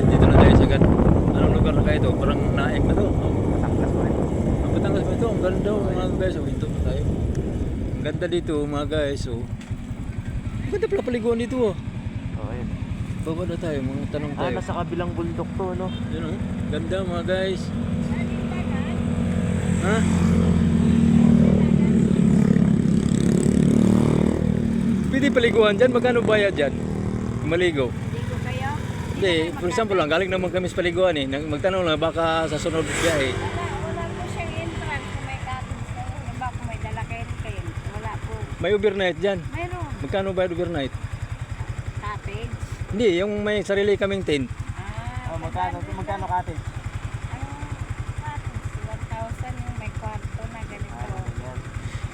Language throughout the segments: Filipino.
guys, dito na tayo sa anong lugar na kayo ito? Parang naik na to. Batangas pa rin. Ang Batangas ba ito? Ang ganda mga guys. Oh, ito na tayo. Ang ganda dito mga guys. Oh. Ang ganda pala paliguan dito. Oh. Oo, yun. Baba na tayo, mga tanong tayo. Nasa kabilang bundok to, no? Yun oh. Ganda mga guys. Ha? Pwede paliguan dyan? Magkano bayad dyan? Maligo? Ligo kayo? Hindi, for example lang, galing naman kami sa paliguan eh. Magtanong lang, baka sa sunod biyahe. Wala po siyang entrance kung may cottage kayo. Diba kung may dala kayo wala po. May overnight dyan. Mayroon. Magkano bayad overnight? Cottage. Hindi, yung may sarili kaming tent. Magkano cottage? Cottage, 1,000 yung may kwarto na ganito.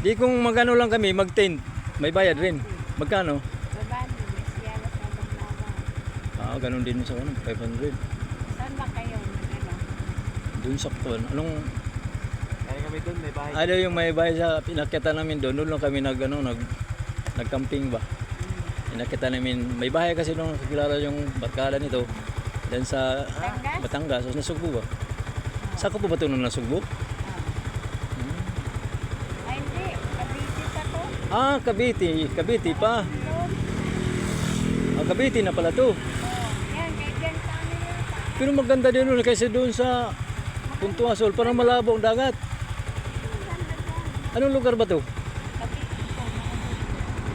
Di kung magkano lang kami, mag-tent. May bayad rin. Magkano? Babali, may siyalas na baglawan. Ganun din sa 500. Saan ba kayo? Ano? Doon sakto. Anong, Kaya kami doon, may bahay. ano yung may bayad sa pinakita namin doon? Doon lang kami nag-camping ba? Pinakita namin, may bahay kasi nung kilala yung barkada nito. Dan sa Batangas? Batangas, so nasugbo ba? Saan ko po ba ito nung nasugbo? Ay hindi, Cavite pa to. Cavite. Cavite pa. Doon. Cavite na pala to. Yan, kaibigan sa amin yun. Pero maganda din nun kasi doon sa Punto Asol, parang malabo ang dagat. Anong lugar ba to? Cavite po.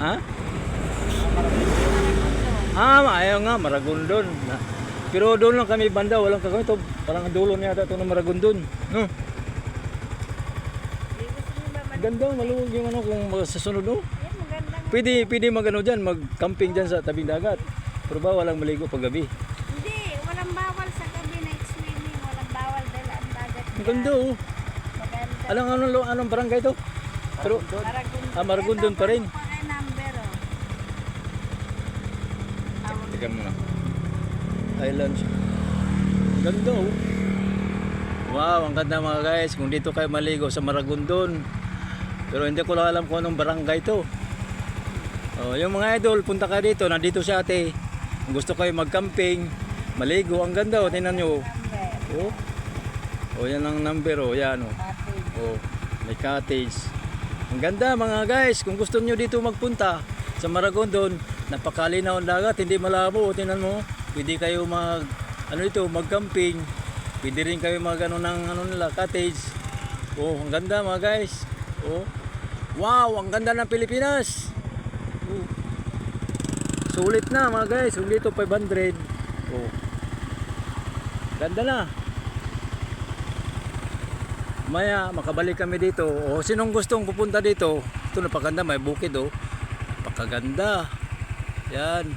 Ha? Ayaw nga, Maragondon. Pero doon lang kami banda, walang kagawin ito. Parang dulo na yata ito ng Maragondon. No? Ganda, maluwag yung ano kung sa sunod no? Yan, magandang. Pwede mag-ano dyan, mag-camping dyan sa tabing dagat. Pero ba walang maligo pag gabi? Hindi, walang bawal sa gabi night swimming, walang bawal dala ang dagat. Ang ganda oh. Maganda. Anong barangay ito? Pero, Maragondon. Maragondon pa rin. Ito, pa kay number oh. Teka muna. Islands. Ganda oh. Wow, ang ganda mga guys. Kung dito kayo maligo sa Maragondon. Pero hindi ko lang alam kung anong barangay ito. Yung mga idol, punta ka dito. Nandito si ate. Kung gusto kayo mag-camping, maligo. Ang ganda oh. Tingnan nyo. Yan ang number oh. Yan oh. May cottage. Ang ganda mga guys. Kung gusto nyo dito magpunta sa Maragondon, napakalinaw ang dagat. Hindi malabo. Tingnan mo. Pwede kayo mag-camping. Pwede rin kayo nila, cottage. Ang ganda mga guys. Wow, ang ganda ng Pilipinas. Sulit na mga guys. Kung dito 500. Ganda na. Maya makabalik kami dito. Sinong gustong pupunta dito? Ito napakaganda, may bukid oh. Napakaganda. Yan.